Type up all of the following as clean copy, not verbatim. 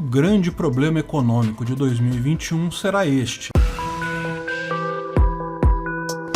grande problema econômico de 2021 será este.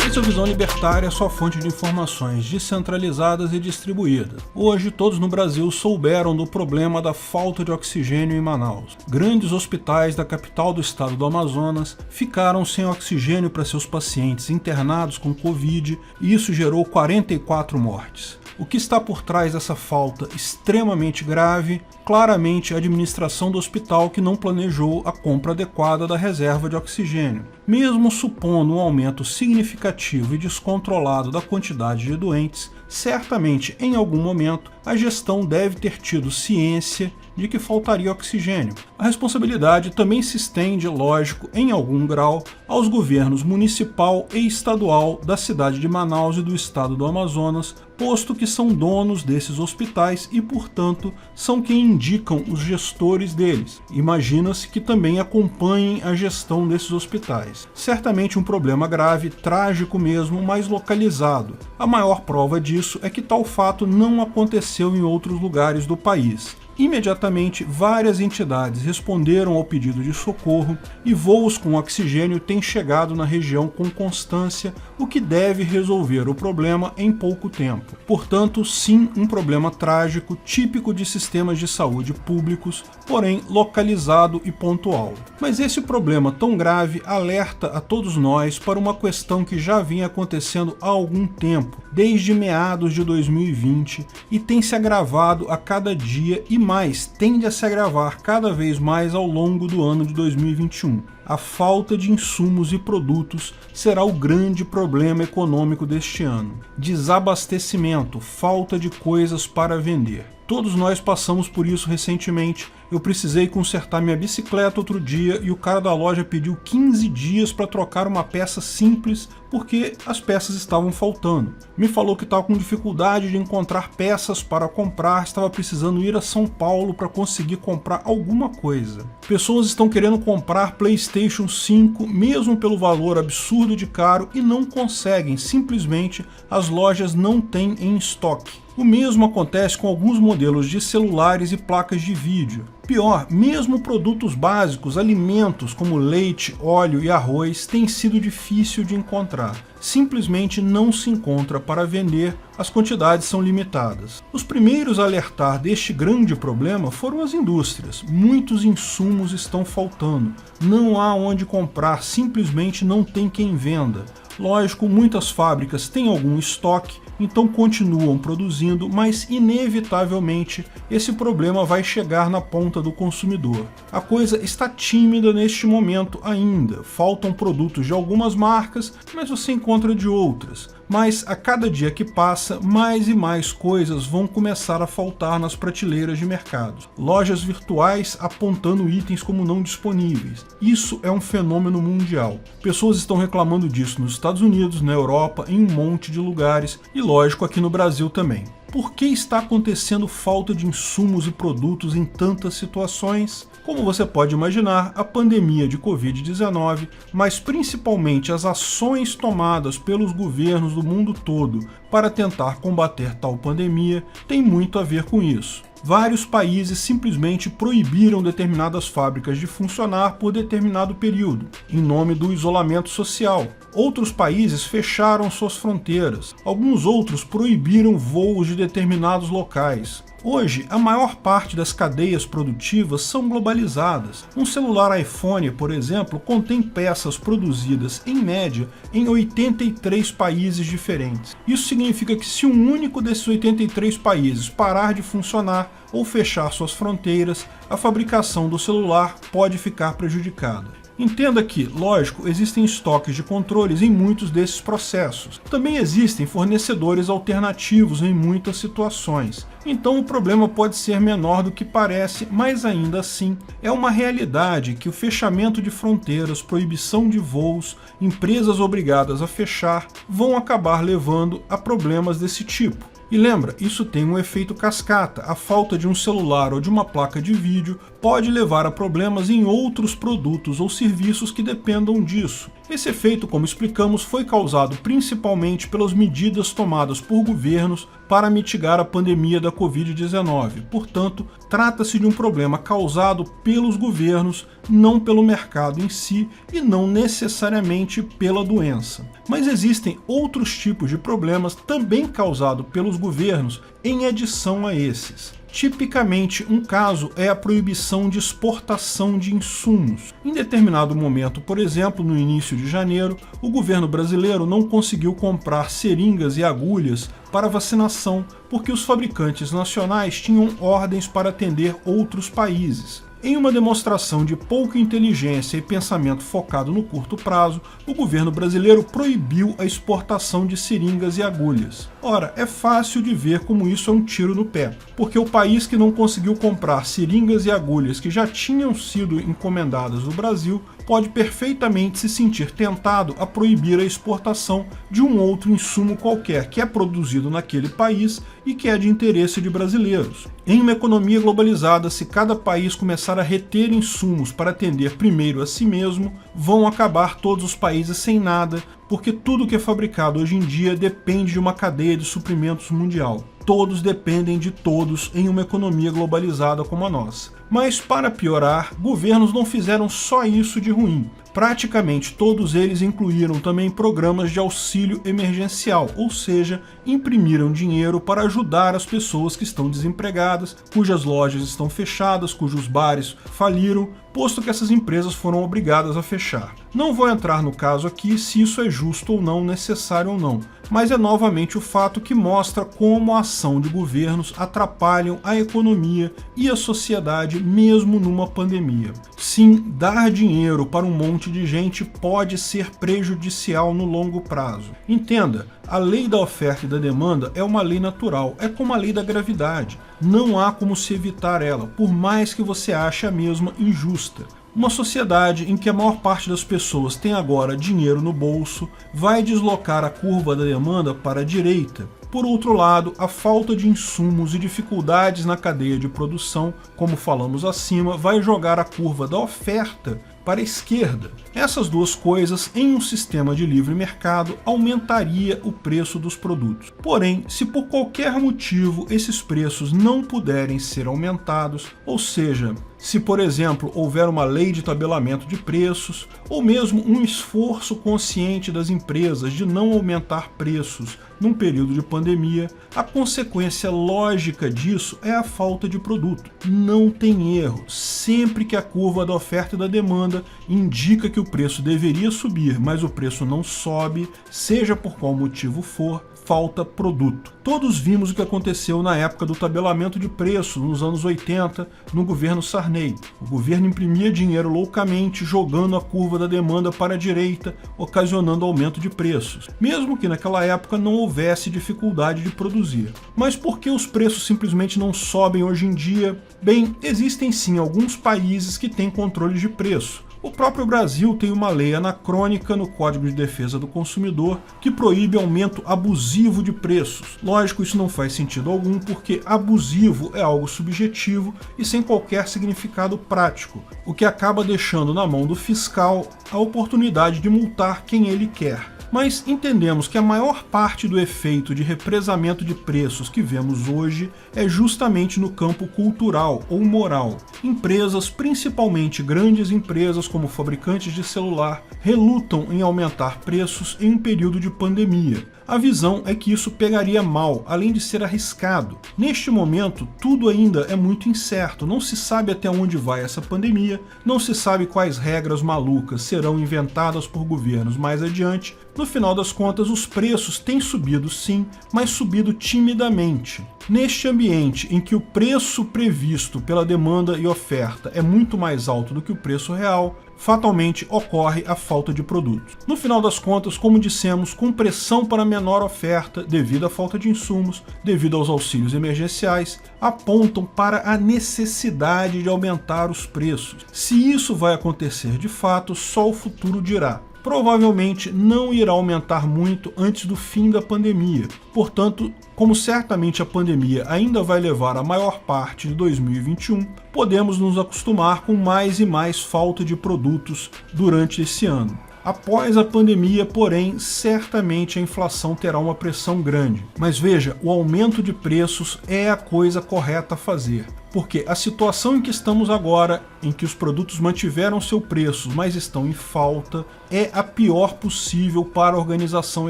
Essa visão libertária é sua fonte de informações descentralizadas e distribuídas. Hoje, todos no Brasil souberam do problema da falta de oxigênio em Manaus. Grandes hospitais da capital do estado do Amazonas ficaram sem oxigênio para seus pacientes internados com Covid e isso gerou 44 mortes. O que está por trás dessa falta extremamente grave? Claramente a administração do hospital que não planejou a compra adequada da reserva de oxigênio. Mesmo supondo um aumento significativo e descontrolado da quantidade de doentes, certamente em algum momento a gestão deve ter tido ciência de que faltaria oxigênio. A responsabilidade também se estende, lógico, em algum grau, aos governos municipal e estadual da cidade de Manaus e do estado do Amazonas, posto que são donos desses hospitais e, portanto, são quem indicam os gestores deles. Imagina-se que também acompanhem a gestão desses hospitais. Certamente um problema grave, trágico mesmo, mas localizado. A maior prova disso é que tal fato não aconteceu em outros lugares do país. Imediatamente, várias entidades responderam ao pedido de socorro e voos com oxigênio têm chegado na região com constância, o que deve resolver o problema em pouco tempo. Portanto, sim, um problema trágico, típico de sistemas de saúde públicos, porém localizado e pontual. Mas esse problema tão grave alerta a todos nós para uma questão que já vinha acontecendo há algum tempo, desde meados de 2020, e tem se agravado a cada dia e mais, tende a se agravar cada vez mais ao longo do ano de 2021. A falta de insumos e produtos será o grande problema econômico deste ano. Desabastecimento, falta de coisas para vender. Todos nós passamos por isso recentemente. Eu precisei consertar minha bicicleta outro dia e o cara da loja pediu 15 dias para trocar uma peça simples porque as peças estavam faltando. Me falou que estava com dificuldade de encontrar peças para comprar, estava precisando ir a São Paulo para conseguir comprar alguma coisa. Pessoas estão querendo comprar PlayStation 5 mesmo pelo valor absurdo de caro e não conseguem, simplesmente as lojas não têm em estoque. O mesmo acontece com alguns modelos de celulares e placas de vídeo. Pior, mesmo produtos básicos, alimentos como leite, óleo e arroz, tem sido difícil de encontrar. Simplesmente não se encontra para vender, as quantidades são limitadas. Os primeiros a alertar deste grande problema foram as indústrias. Muitos insumos estão faltando, não há onde comprar, simplesmente não tem quem venda. Lógico, muitas fábricas têm algum estoque, então continuam produzindo, mas inevitavelmente esse problema vai chegar na ponta do consumidor. A coisa está tímida neste momento ainda, faltam produtos de algumas marcas, mas você encontra de outras. Mas a cada dia que passa, mais e mais coisas vão começar a faltar nas prateleiras de mercados. Lojas virtuais apontando itens como não disponíveis. Isso é um fenômeno mundial. Pessoas estão reclamando disso nos Estados Unidos, na Europa, em um monte de lugares e, lógico, aqui no Brasil também. Por que está acontecendo falta de insumos e produtos em tantas situações? Como você pode imaginar, a pandemia de Covid-19, mas principalmente as ações tomadas pelos governos do mundo todo para tentar combater tal pandemia, tem muito a ver com isso. Vários países simplesmente proibiram determinadas fábricas de funcionar por determinado período, em nome do isolamento social. Outros países fecharam suas fronteiras. Alguns outros proibiram voos de determinados locais. Hoje, a maior parte das cadeias produtivas são globalizadas. Um celular iPhone, por exemplo, contém peças produzidas, em média, em 83 países diferentes. Isso significa que se um único desses 83 países parar de funcionar ou fechar suas fronteiras, a fabricação do celular pode ficar prejudicada. Entenda que, lógico, existem estoques de controles em muitos desses processos. Também existem fornecedores alternativos em muitas situações. Então o problema pode ser menor do que parece, mas ainda assim é uma realidade que o fechamento de fronteiras, proibição de voos, empresas obrigadas a fechar, vão acabar levando a problemas desse tipo. E lembra, isso tem um efeito cascata. A falta de um celular ou de uma placa de vídeo pode levar a problemas em outros produtos ou serviços que dependam disso. Esse efeito, como explicamos, foi causado principalmente pelas medidas tomadas por governos para mitigar a pandemia da Covid-19. Portanto, trata-se de um problema causado pelos governos, não pelo mercado em si e não necessariamente pela doença. Mas existem outros tipos de problemas também causados pelos governos em adição a esses. Tipicamente, um caso é a proibição de exportação de insumos. Em determinado momento, por exemplo, no início de janeiro, o governo brasileiro não conseguiu comprar seringas e agulhas para vacinação porque os fabricantes nacionais tinham ordens para atender outros países. Em uma demonstração de pouca inteligência e pensamento focado no curto prazo, o governo brasileiro proibiu a exportação de seringas e agulhas. Ora, é fácil de ver como isso é um tiro no pé, porque o país que não conseguiu comprar seringas e agulhas que já tinham sido encomendadas no Brasil pode perfeitamente se sentir tentado a proibir a exportação de um outro insumo qualquer que é produzido naquele país e que é de interesse de brasileiros. Em uma economia globalizada, se cada país começar a reter insumos para atender primeiro a si mesmo, vão acabar todos os países sem nada, porque tudo que é fabricado hoje em dia depende de uma cadeia de suprimentos mundial. Todos dependem de todos em uma economia globalizada como a nossa. Mas, para piorar, governos não fizeram só isso de ruim. Praticamente todos eles incluíram também programas de auxílio emergencial, ou seja, imprimiram dinheiro para ajudar as pessoas que estão desempregadas, cujas lojas estão fechadas, cujos bares faliram, posto que essas empresas foram obrigadas a fechar. Não vou entrar no caso aqui se isso é justo ou não, necessário ou não, mas é novamente o fato que mostra como a ação de governos atrapalham a economia e a sociedade mesmo numa pandemia. Sim, dar dinheiro para um monte de gente pode ser prejudicial no longo prazo. Entenda, a lei da oferta e da demanda é uma lei natural, é como a lei da gravidade. Não há como se evitar ela, por mais que você ache a mesma injusta. Uma sociedade em que a maior parte das pessoas tem agora dinheiro no bolso vai deslocar a curva da demanda para a direita. Por outro lado, a falta de insumos e dificuldades na cadeia de produção, como falamos acima, vai jogar a curva da oferta para a esquerda. Essas duas coisas, em um sistema de livre mercado, aumentaria o preço dos produtos. Porém, se por qualquer motivo esses preços não puderem ser aumentados, ou seja, se, por exemplo, houver uma lei de tabelamento de preços, ou mesmo um esforço consciente das empresas de não aumentar preços num período de pandemia, a consequência lógica disso é a falta de produto. Não tem erro. Sempre que a curva da oferta e da demanda indica que o preço deveria subir, mas o preço não sobe, seja por qual motivo for, falta produto. Todos vimos o que aconteceu na época do tabelamento de preços, nos anos 80, no governo Sarney. O governo imprimia dinheiro loucamente, jogando a curva da demanda para a direita, ocasionando aumento de preços, mesmo que naquela época não houvesse dificuldade de produzir. Mas por que os preços simplesmente não sobem hoje em dia? Bem, existem sim alguns países que têm controle de preço. O próprio Brasil tem uma lei anacrônica no Código de Defesa do Consumidor que proíbe aumento abusivo de preços. Lógico, isso não faz sentido algum porque abusivo é algo subjetivo e sem qualquer significado prático, o que acaba deixando na mão do fiscal a oportunidade de multar quem ele quer. Mas entendemos que a maior parte do efeito de represamento de preços que vemos hoje é justamente no campo cultural ou moral. Empresas, principalmente grandes empresas como fabricantes de celular, relutam em aumentar preços em um período de pandemia. A visão é que isso pegaria mal, além de ser arriscado. Neste momento, tudo ainda é muito incerto, não se sabe até onde vai essa pandemia, não se sabe quais regras malucas serão inventadas por governos mais adiante. No final das contas, os preços têm subido sim, mas subido timidamente. Neste ambiente em que o preço previsto pela demanda e oferta é muito mais alto do que o preço real, fatalmente ocorre a falta de produtos. No final das contas, como dissemos, com pressão para menor oferta devido à falta de insumos, devido aos auxílios emergenciais, apontam para a necessidade de aumentar os preços. Se isso vai acontecer de fato, só o futuro dirá. provavelmente não irá aumentar muito antes do fim da pandemia. Portanto, como certamente a pandemia ainda vai levar a maior parte de 2021, podemos nos acostumar com mais e mais falta de produtos durante esse ano. Após a pandemia, porém, certamente a inflação terá uma pressão grande. Mas veja, o aumento de preços é a coisa correta a fazer. Porque a situação em que estamos agora, em que os produtos mantiveram seu preço, mas estão em falta, é a pior possível para a organização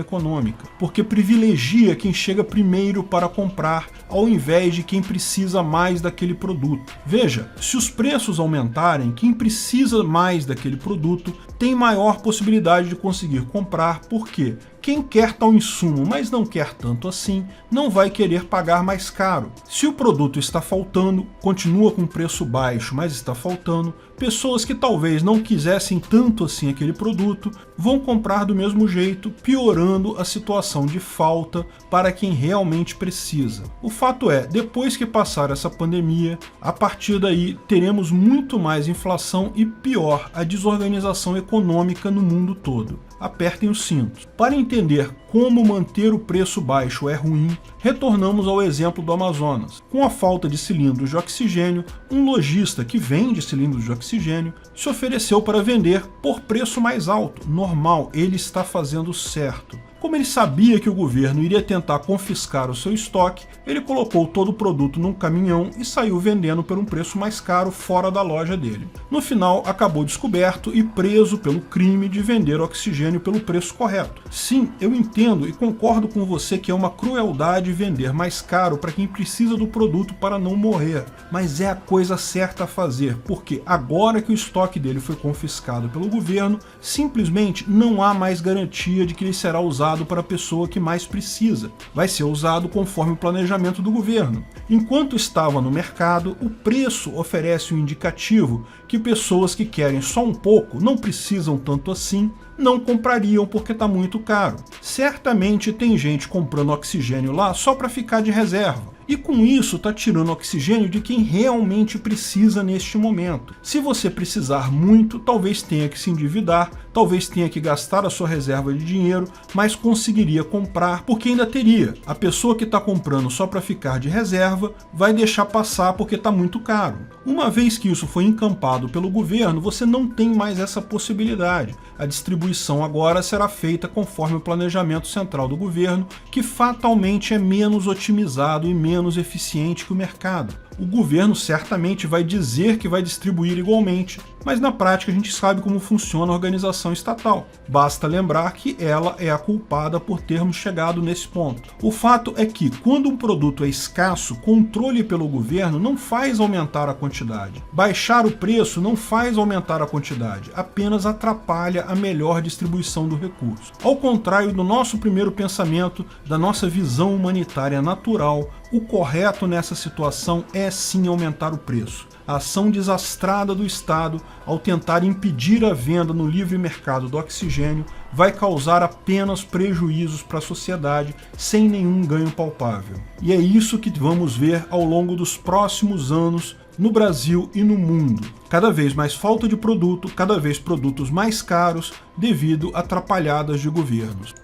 econômica, porque privilegia quem chega primeiro para comprar, ao invés de quem precisa mais daquele produto. Veja, se os preços aumentarem, quem precisa mais daquele produto tem maior possibilidade de conseguir comprar, porque quem quer tal insumo, mas não quer tanto assim, não vai querer pagar mais caro. Se o produto está faltando, continua com preço baixo, mas está faltando, pessoas que talvez não quisessem tanto assim aquele produto, vão comprar do mesmo jeito, piorando a situação de falta para quem realmente precisa. O fato é, depois que passar essa pandemia, a partir daí teremos muito mais inflação e pior, a desorganização econômica no mundo todo. Apertem os cintos. Para entender como manter o preço baixo é ruim, retornamos ao exemplo do Amazonas. Com a falta de cilindros de oxigênio, um lojista que vende cilindros de oxigênio se ofereceu para vender por preço mais alto. Normal, ele está fazendo certo. Como ele sabia que o governo iria tentar confiscar o seu estoque, ele colocou todo o produto num caminhão e saiu vendendo por um preço mais caro fora da loja dele. No final, acabou descoberto e preso pelo crime de vender oxigênio pelo preço correto. Sim, eu entendo e concordo com você que é uma crueldade vender mais caro para quem precisa do produto para não morrer, mas é a coisa certa a fazer, porque agora que o estoque dele foi confiscado pelo governo, simplesmente não há mais garantia de que ele será usado para a pessoa que mais precisa. Vai ser usado conforme o planejamento do governo. Enquanto estava no mercado, o preço oferece um indicativo que pessoas que querem só um pouco, não precisam tanto assim, não comprariam porque está muito caro. Certamente tem gente comprando oxigênio lá só para ficar de reserva. E com isso está tirando oxigênio de quem realmente precisa neste momento. Se você precisar muito, talvez tenha que se endividar, talvez tenha que gastar a sua reserva de dinheiro, mas conseguiria comprar porque ainda teria. A pessoa que está comprando só para ficar de reserva vai deixar passar porque está muito caro. Uma vez que isso foi encampado pelo governo, você não tem mais essa possibilidade. A distribuição agora será feita conforme o planejamento central do governo, que fatalmente é menos otimizado e menos eficiente que o mercado. O governo certamente vai dizer que vai distribuir igualmente, mas na prática a gente sabe como funciona a organização estatal. Basta lembrar que ela é a culpada por termos chegado nesse ponto. O fato é que, quando um produto é escasso, controle pelo governo não faz aumentar a quantidade. Baixar o preço não faz aumentar a quantidade, apenas atrapalha a melhor distribuição do recurso. Ao contrário do nosso primeiro pensamento, da nossa visão humanitária natural, o correto nessa situação é sim aumentar o preço. A ação desastrada do Estado ao tentar impedir a venda no livre mercado do oxigênio vai causar apenas prejuízos para a sociedade sem nenhum ganho palpável. E é isso que vamos ver ao longo dos próximos anos no Brasil e no mundo. Cada vez mais falta de produto, cada vez produtos mais caros devido a atrapalhadas de governos.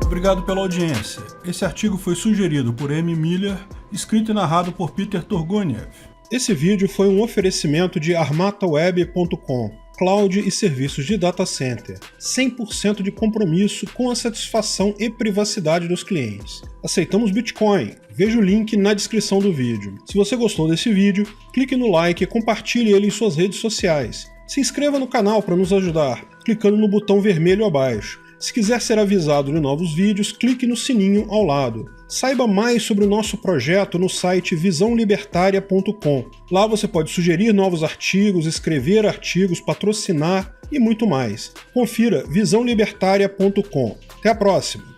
Obrigado pela audiência. Esse artigo foi sugerido por M. Miller, escrito e narrado por Peter Turguniev. Esse vídeo foi um oferecimento de armataweb.com, cloud e serviços de data center, 100% de compromisso com a satisfação e privacidade dos clientes. Aceitamos Bitcoin. Veja o link na descrição do vídeo. Se você gostou desse vídeo, clique no like e compartilhe ele em suas redes sociais. Se inscreva no canal para nos ajudar, clicando no botão vermelho abaixo. Se quiser ser avisado de novos vídeos, clique no sininho ao lado. Saiba mais sobre o nosso projeto no site visãolibertaria.com. Lá você pode sugerir novos artigos, escrever artigos, patrocinar e muito mais. Confira visãolibertaria.com. Até a próxima!